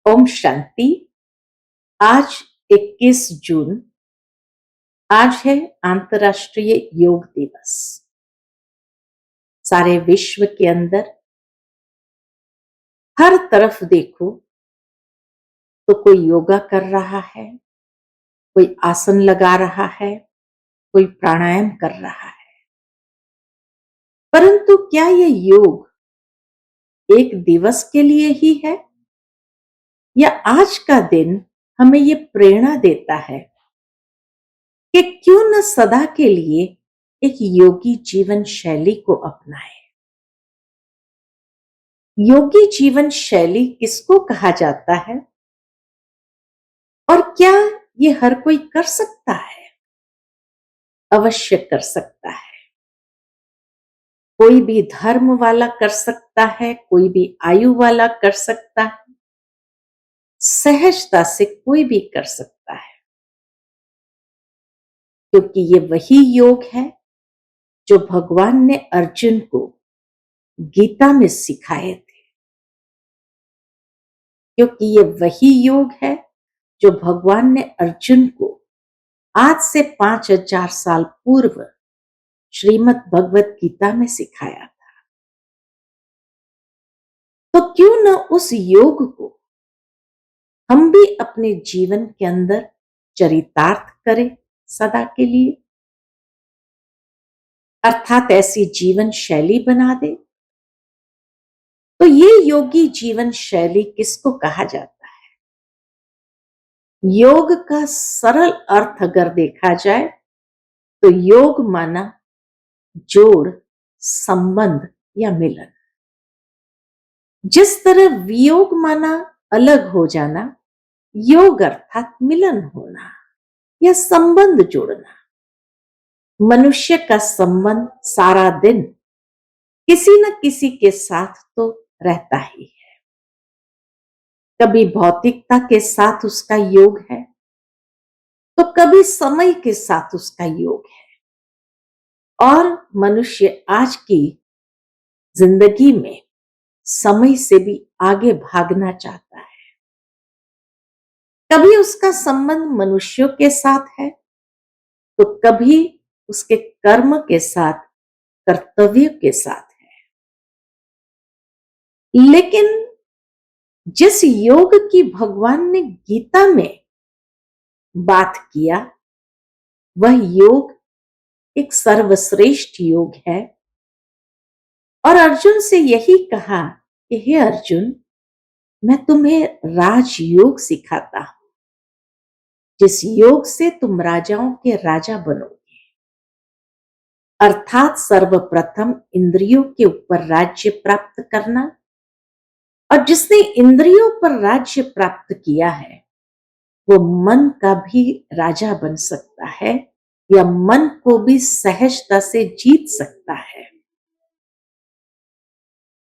ओम शांति। आज 21 जून, आज है अंतर्राष्ट्रीय योग दिवस। सारे विश्व के अंदर हर तरफ देखो तो कोई योगा कर रहा है, कोई आसन लगा रहा है, कोई प्राणायाम कर रहा है। परंतु क्या ये योग एक दिवस के लिए ही है, या आज का दिन हमें ये प्रेरणा देता है कि क्यों न सदा के लिए एक योगी जीवन शैली को अपनाएं। योगी जीवन शैली किसको कहा जाता है और क्या ये हर कोई कर सकता है? अवश्य कर सकता है। कोई भी धर्म वाला कर सकता है, कोई भी आयु वाला कर सकता है, सहजता से कोई भी कर सकता है, क्योंकि ये वही योग है जो भगवान ने अर्जुन को गीता में सिखाए थे। क्योंकि ये वही योग है जो भगवान ने अर्जुन को आज से 5000 साल पूर्व श्रीमद् भगवत गीता में सिखाया था। तो क्यों न उस योग को हम भी अपने जीवन के अंदर चरितार्थ करें सदा के लिए, अर्थात ऐसी जीवन शैली बना दे। तो ये योगी जीवन शैली किसको कहा जाता है? योग का सरल अर्थ अगर देखा जाए तो योग माना जोड़, संबंध या मिलन। जिस तरह वियोग माना अलग हो जाना, योग अर्थात मिलन होना या संबंध जोड़ना। मनुष्य का संबंध सारा दिन किसी न किसी के साथ तो रहता ही है। कभी भौतिकता के साथ उसका योग है, तो कभी समय के साथ उसका योग है। और मनुष्य आज की जिंदगी में समय से भी आगे भागना चाहता है। कभी उसका संबंध मनुष्यों के साथ है, तो कभी उसके कर्म के साथ, कर्तव्य के साथ है। लेकिन जिस योग की भगवान ने गीता में बात किया, वह योग एक सर्वश्रेष्ठ योग है। और अर्जुन से यही कहा कि हे अर्जुन, मैं तुम्हें राजयोग सिखाता हूं, जिस योग से तुम राजाओं के राजा बनोगे। अर्थात सर्वप्रथम इंद्रियों के ऊपर राज्य प्राप्त करना। और जिसने इंद्रियों पर राज्य प्राप्त किया है, वो मन का भी राजा बन सकता है, या मन को भी सहजता से जीत सकता है।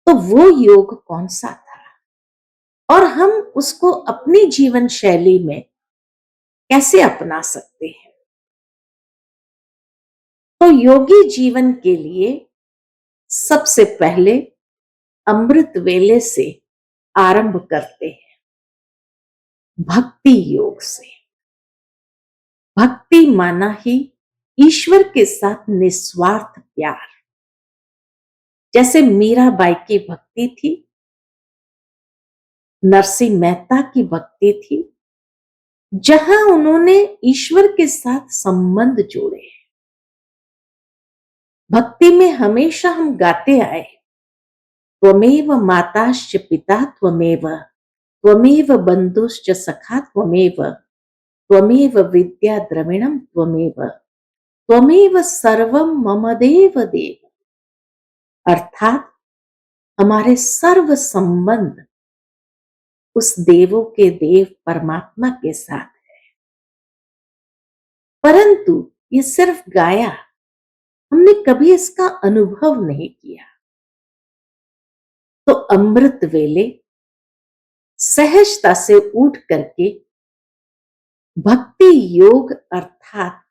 तो वो योग कौन सा था, और हम उसको अपनी जीवन शैली में कैसे अपना सकते हैं? तो योगी जीवन के लिए सबसे पहले अमृत वेले से आरंभ करते हैं, भक्ति योग से। भक्ति माना ही ईश्वर के साथ निस्वार्थ प्यार। जैसे मीराबाई की भक्ति थी, नरसिंह मेहता की भक्ति थी, जहां उन्होंने ईश्वर के साथ संबंध जोड़े। भक्ति में हमेशा हम गाते आए, त्वमेव माताश्च पिता त्वमेव, त्वमेव बंधुश्च सखा त्वमेव, त्वमेव विद्या द्रविणम त्वमेव, त्वमेव सर्वम मम देव देव। अर्थात हमारे सर्व संबंध उस देवों के देव परमात्मा के साथ है। परंतु ये सिर्फ गाया, हमने कभी इसका अनुभव नहीं किया। तो अमृत वेले सहजता से उठ करके भक्ति योग अर्थात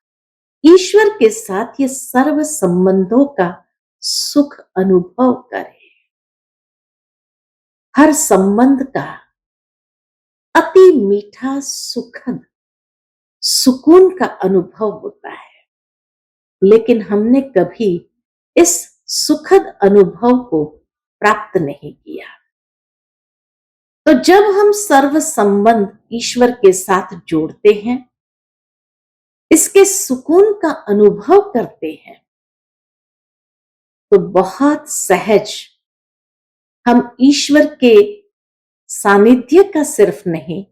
ईश्वर के साथ ये सर्व संबंधों का सुख अनुभव करें। हर संबंध का अति मीठा सुखद सुकून का अनुभव होता है, लेकिन हमने कभी इस सुखद अनुभव को प्राप्त नहीं किया। तो जब हम सर्व संबंध ईश्वर के साथ जोड़ते हैं, इसके सुकून का अनुभव करते हैं, तो बहुत सहज हम ईश्वर के सानिध्य का सिर्फ नहीं,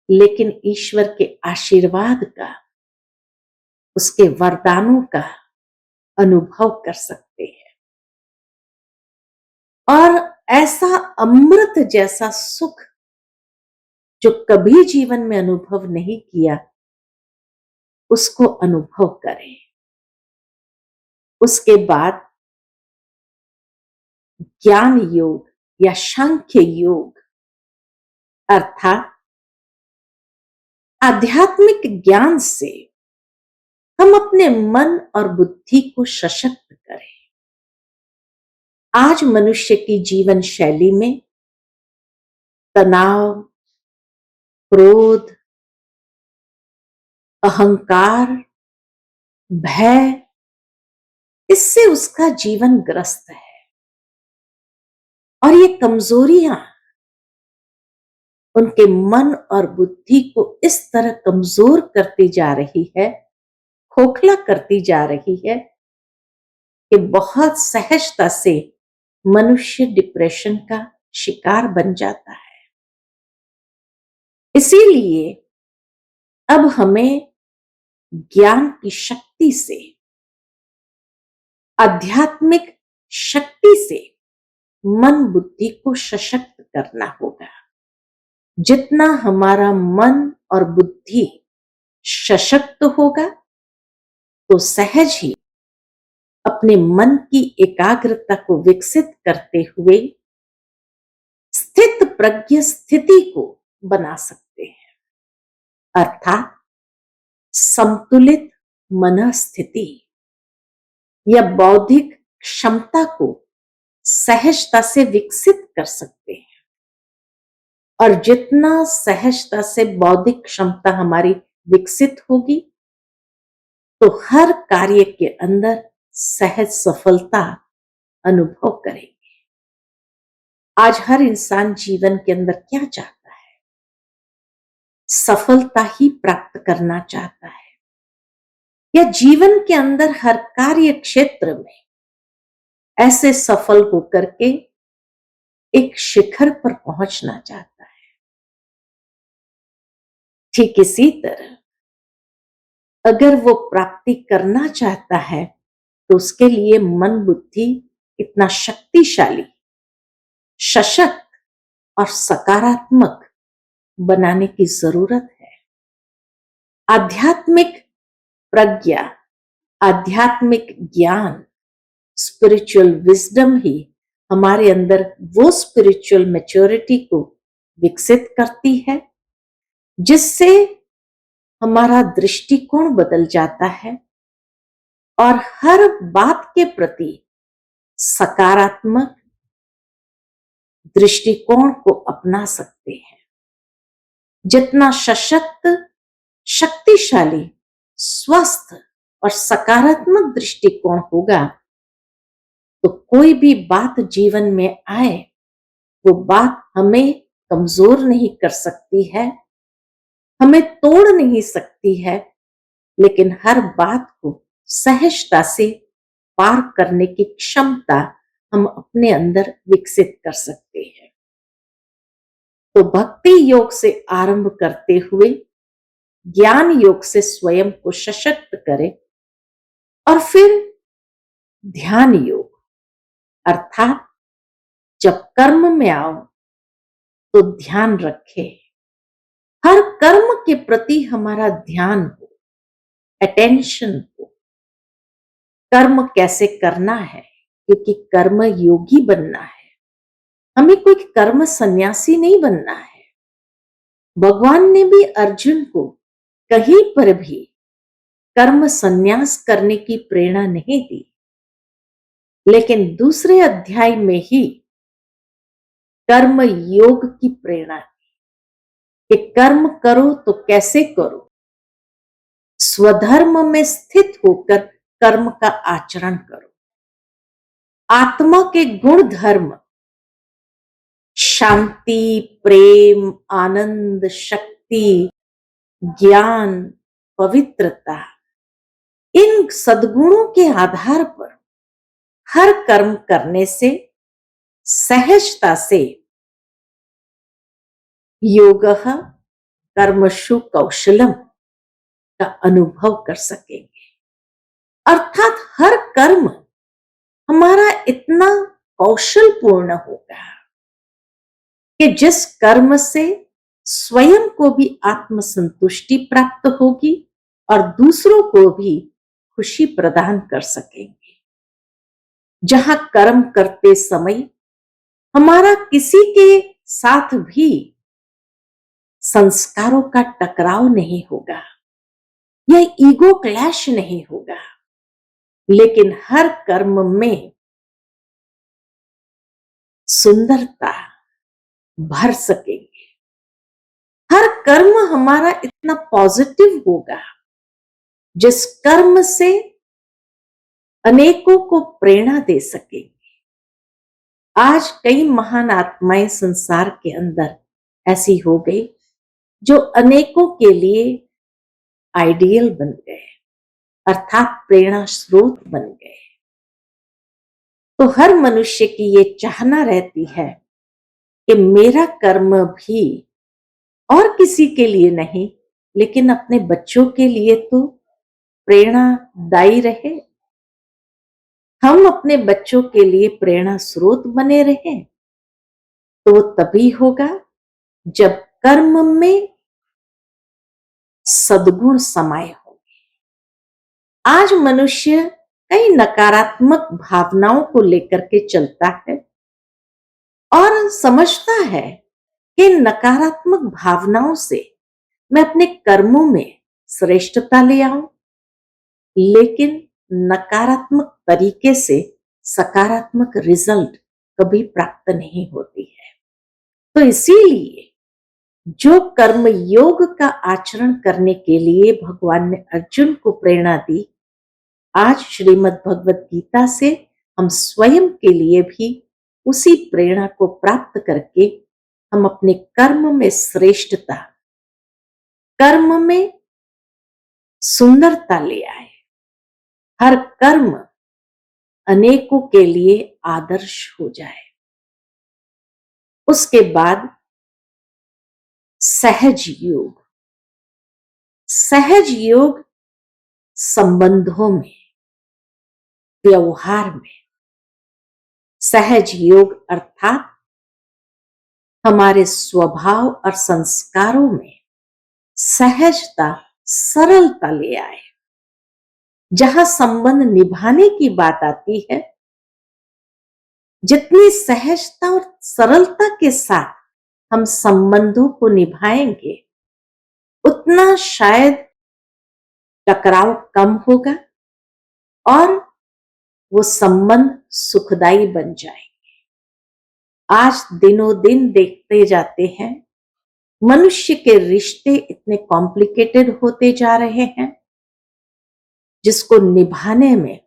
लेकिन ईश्वर के आशीर्वाद का, उसके वरदानों का अनुभव कर सकते हैं। और ऐसा अमृत जैसा सुख जो कभी जीवन में अनुभव नहीं किया, उसको अनुभव करें। उसके बाद ज्ञान योग या सांख्य योग अर्थात आध्यात्मिक ज्ञान से हम अपने मन और बुद्धि को सशक्त करें। आज मनुष्य की जीवन शैली में तनाव, क्रोध, अहंकार, भय, इससे उसका जीवन ग्रस्त है। और ये कमजोरियां उनके मन और बुद्धि को इस तरह कमजोर करती जा रही है, खोखला करती जा रही है, कि बहुत सहजता से मनुष्य डिप्रेशन का शिकार बन जाता है। इसीलिए अब हमें ज्ञान की शक्ति से, आध्यात्मिक शक्ति से मन बुद्धि को सशक्त करना होगा। जितना हमारा मन और बुद्धि सशक्त होगा, तो सहज ही अपने मन की एकाग्रता को विकसित करते हुए स्थित प्रज्ञ स्थिति को बना सकते हैं, अर्थात संतुलित मन स्थिति या बौद्धिक क्षमता को सहजता से विकसित कर सकते हैं। और जितना सहजता से बौद्धिक क्षमता हमारी विकसित होगी, तो हर कार्य के अंदर सहज सफलता अनुभव करेंगे। आज हर इंसान जीवन के अंदर क्या चाहता है? सफलता ही प्राप्त करना चाहता है, या जीवन के अंदर हर कार्य क्षेत्र में ऐसे सफल होकर के एक शिखर पर पहुंचना चाहता है। ठीक इसी तरह अगर वो प्राप्ति करना चाहता है, तो उसके लिए मन बुद्धि इतना शक्तिशाली, सशक्त और सकारात्मक बनाने की जरूरत है। आध्यात्मिक प्रज्ञा, आध्यात्मिक ज्ञान, स्पिरिचुअल विजडम ही हमारे अंदर वो स्पिरिचुअल मैच्योरिटी को विकसित करती है, जिससे हमारा दृष्टिकोण बदल जाता है और हर बात के प्रति सकारात्मक दृष्टिकोण को अपना सकते हैं। जितना सशक्त, शक्तिशाली, स्वस्थ और सकारात्मक दृष्टिकोण होगा, तो कोई भी बात जीवन में आए, वो बात हमें कमजोर नहीं कर सकती है, हमें तोड़ नहीं सकती है, लेकिन हर बात को सहजता से पार करने की क्षमता हम अपने अंदर विकसित कर सकते हैं। तो भक्ति योग से आरंभ करते हुए ज्ञान योग से स्वयं को सशक्त करें, और फिर ध्यान योग अर्थात जब कर्म में आओ तो ध्यान रखे, हर कर्म के प्रति हमारा ध्यान हो, अटेंशन हो। कर्म कैसे करना है, क्योंकि कर्म योगी बनना है, हमें कोई कर्म सन्यासी नहीं बनना है। भगवान ने भी अर्जुन को कहीं पर भी कर्म सन्यास करने की प्रेरणा नहीं दी, लेकिन दूसरे अध्याय में ही कर्म योग की प्रेरणा दी। कि कर्म करो तो कैसे करो, स्वधर्म में स्थित होकर कर्म का आचरण करो। आत्मा के गुण धर्म शांति, प्रेम, आनंद, शक्ति, ज्ञान, पवित्रता, इन सद्गुणों के आधार पर हर कर्म करने से सहजता से योगः कर्मसु कौशलम का अनुभव कर सकेंगे। अर्थात हर कर्म हमारा इतना कौशलपूर्ण होगा कि जिस कर्म से स्वयं को भी आत्म संतुष्टि प्राप्त होगी और दूसरों को भी खुशी प्रदान कर सकेंगे। जहां कर्म करते समय हमारा किसी के साथ भी संस्कारों का टकराव नहीं होगा, यह ईगो क्लैश नहीं होगा, लेकिन हर कर्म में सुंदरता भर सकेंगे। हर कर्म हमारा इतना पॉजिटिव होगा जिस कर्म से अनेकों को प्रेरणा दे सकेंगे। आज कई महान आत्माएं संसार के अंदर ऐसी हो गई जो अनेकों के लिए आइडियल बन गए, अर्थात प्रेरणा स्रोत बन गए। तो हर मनुष्य की ये चाहना रहती है कि मेरा कर्म भी और किसी के लिए नहीं, लेकिन अपने बच्चों के लिए तो प्रेरणादायी रहे, हम अपने बच्चों के लिए प्रेरणा स्रोत बने रहें। तो वो तभी होगा जब कर्म में सद्गुण समाये होंगे। आज मनुष्य कई नकारात्मक भावनाओं को लेकर के चलता है और समझता है कि नकारात्मक भावनाओं से मैं अपने कर्मों में श्रेष्ठता ले आऊं, लेकिन नकारात्मक तरीके से सकारात्मक रिजल्ट कभी प्राप्त नहीं होती है। तो इसीलिए जो कर्म योग का आचरण करने के लिए भगवान ने अर्जुन को प्रेरणा दी, आज श्रीमद् भगवत गीता से हम स्वयं के लिए भी उसी प्रेरणा को प्राप्त करके हम अपने कर्म में श्रेष्ठता, कर्म में सुंदरता ले आए। हर कर्म अनेकों के लिए आदर्श हो जाए। उसके बाद सहज योग। सहज योग संबंधों में, व्यवहार में, सहज योग अर्थात हमारे स्वभाव और संस्कारों में सहजता, सरलता ले आए। जहां संबंध निभाने की बात आती है, जितनी सहजता और सरलता के साथ हम संबंधों को निभाएंगे, उतना शायद टकराव कम होगा और वो संबंध सुखदायी बन जाएंगे। आज दिनों दिन देखते जाते हैं मनुष्य के रिश्ते इतने कॉम्प्लिकेटेड होते जा रहे हैं, जिसको निभाने में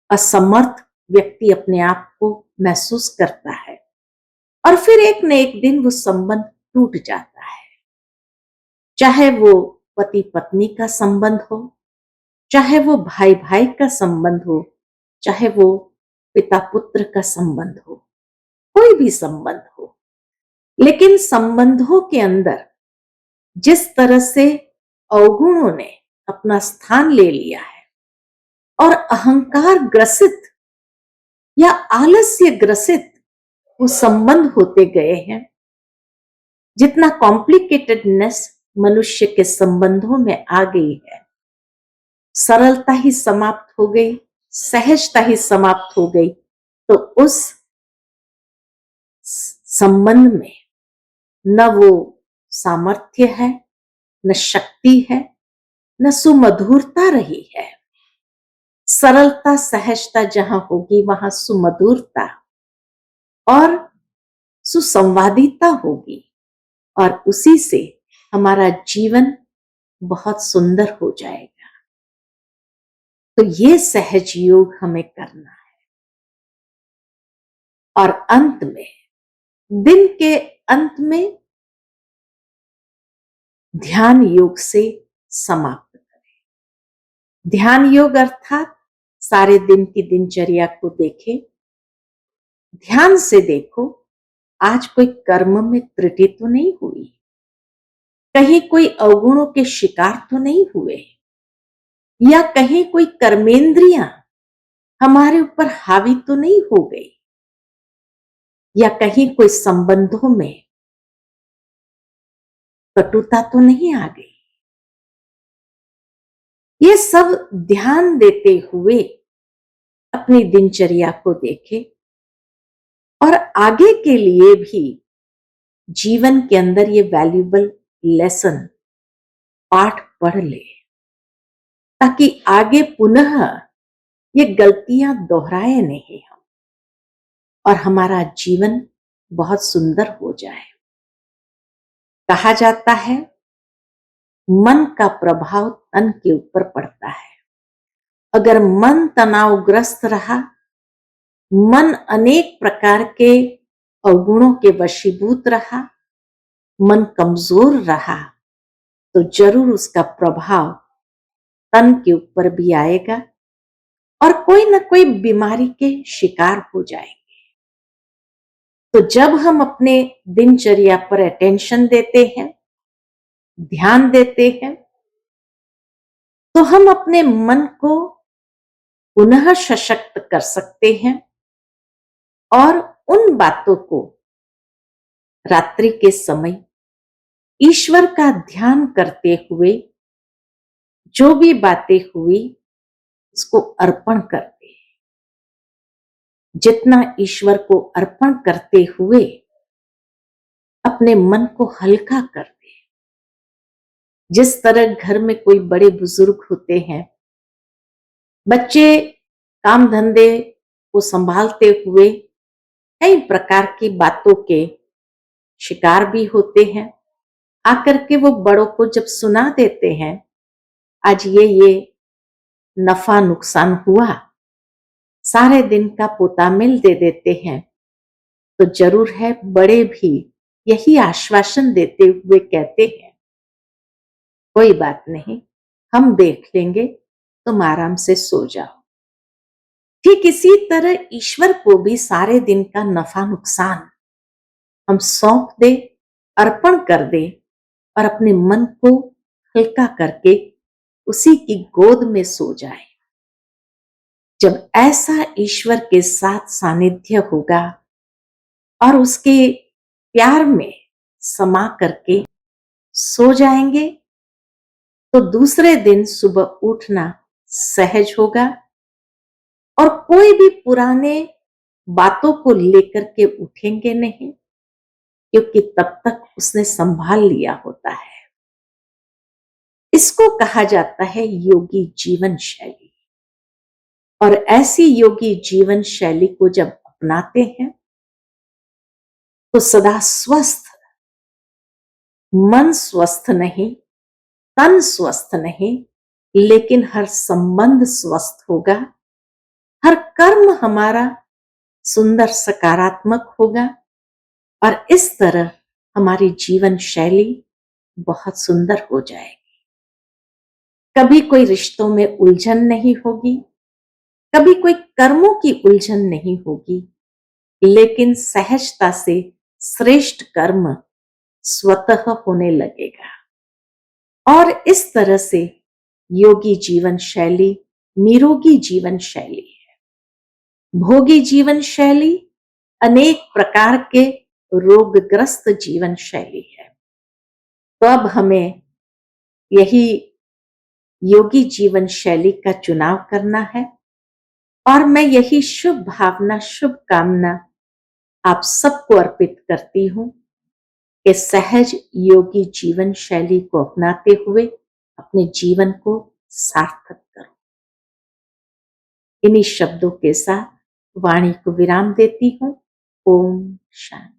असमर्थ व्यक्ति अपने आप को महसूस करता है और फिर एक न एक दिन वो संबंध टूट जाता है। चाहे वो पति पत्नी का संबंध हो, चाहे वो भाई भाई का संबंध हो, चाहे वो पिता पुत्र का संबंध हो, कोई भी संबंध हो, लेकिन संबंधों के अंदर जिस तरह से अवगुणों ने अपना स्थान ले लिया है और अहंकार ग्रसित या आलस्य ग्रसित वो संबंध होते गए हैं, जितना कॉम्प्लिकेटेडनेस मनुष्य के संबंधों में आ गई है, सरलता ही समाप्त हो गई, सहजता ही समाप्त हो गई, तो उस संबंध में न वो सामर्थ्य है, न शक्ति है, न सुमधुरता रही है। सरलता, सहजता जहां होगी वहां सुमधुरता और सुसंवादिता होगी और उसी से हमारा जीवन बहुत सुंदर हो जाएगा। तो ये सहज योग हमें करना है। और अंत में, दिन के अंत में ध्यान योग से समाप्त करें। ध्यान योग अर्थात सारे दिन की दिनचर्या को देखें, ध्यान से देखो आज कोई कर्म में त्रुटि तो नहीं हुई, कहीं कोई अवगुणों के शिकार तो नहीं हुए, या कहीं कोई कर्मेंद्रियां हमारे ऊपर हावी तो नहीं हो गई, या कहीं कोई संबंधों में कटुता तो नहीं आ गई। ये सब ध्यान देते हुए अपनी दिनचर्या को देखें और आगे के लिए भी जीवन के अंदर ये वैल्यूबल लेसन पाठ पढ़ ले, ताकि आगे पुनः ये गलतियां दोहराए नहीं हम, और हमारा जीवन बहुत सुंदर हो जाए। कहा जाता है मन का प्रभाव तन के ऊपर पड़ता है। अगर मन तनावग्रस्त रहा, मन अनेक प्रकार के अवगुणों के वशीभूत रहा, मन कमजोर रहा, तो जरूर उसका प्रभाव तन के ऊपर भी आएगा और कोई ना कोई बीमारी के शिकार हो जाएंगे। तो जब हम अपने दिनचर्या पर अटेंशन देते हैं, ध्यान देते हैं, तो हम अपने मन को पुनः सशक्त कर सकते हैं और उन बातों को रात्रि के समय ईश्वर का ध्यान करते हुए जो भी बातें हुई उसको अर्पण करते हैं। जितना ईश्वर को अर्पण करते हुए अपने मन को हल्का करते, जिस तरह घर में कोई बड़े बुजुर्ग होते हैं, बच्चे काम धंधे को संभालते हुए कई प्रकार की बातों के शिकार भी होते हैं, आकर के वो बड़ों को जब सुना देते हैं आज ये नफा नुकसान हुआ, सारे दिन का पोतामिल दे देते हैं, तो जरूर है बड़े भी यही आश्वासन देते हुए कहते हैं कोई बात नहीं, हम देख लेंगे, तुम आराम से सो जाओ। ठीक इसी तरह ईश्वर को भी सारे दिन का नफा नुकसान हम सौंप दे, अर्पण कर दे और अपने मन को हल्का करके उसी की गोद में सो जाए। जब ऐसा ईश्वर के साथ सानिध्य होगा और उसके प्यार में समा करके सो जाएंगे, तो दूसरे दिन सुबह उठना सहज होगा और कोई भी पुराने बातों को लेकर के उठेंगे नहीं, क्योंकि तब तक उसने संभाल लिया होता है। इसको कहा जाता है योगी जीवन शैली। और ऐसी योगी जीवन शैली को जब अपनाते हैं तो सदा स्वस्थ, मन स्वस्थ नहीं, तन स्वस्थ नहीं, लेकिन हर संबंध स्वस्थ होगा, हर कर्म हमारा सुंदर सकारात्मक होगा और इस तरह हमारी जीवन शैली बहुत सुंदर हो जाएगी। कभी कोई रिश्तों में उलझन नहीं होगी, कभी कोई कर्मों की उलझन नहीं होगी, लेकिन सहजता से श्रेष्ठ कर्म स्वतः होने लगेगा। और इस तरह से योगी जीवन शैली निरोगी जीवन शैली है। भोगी जीवन शैली अनेक प्रकार के रोगग्रस्त जीवन शैली है। तो अब हमें यही योगी जीवन शैली का चुनाव करना है और मैं यही शुभ भावना, शुभ कामना आप सबको अर्पित करती हूं कि सहज योगी जीवन शैली को अपनाते हुए अपने जीवन को सार्थक करो। इन्हीं शब्दों के साथ वाणी को विराम देती हूं। ओम शांति।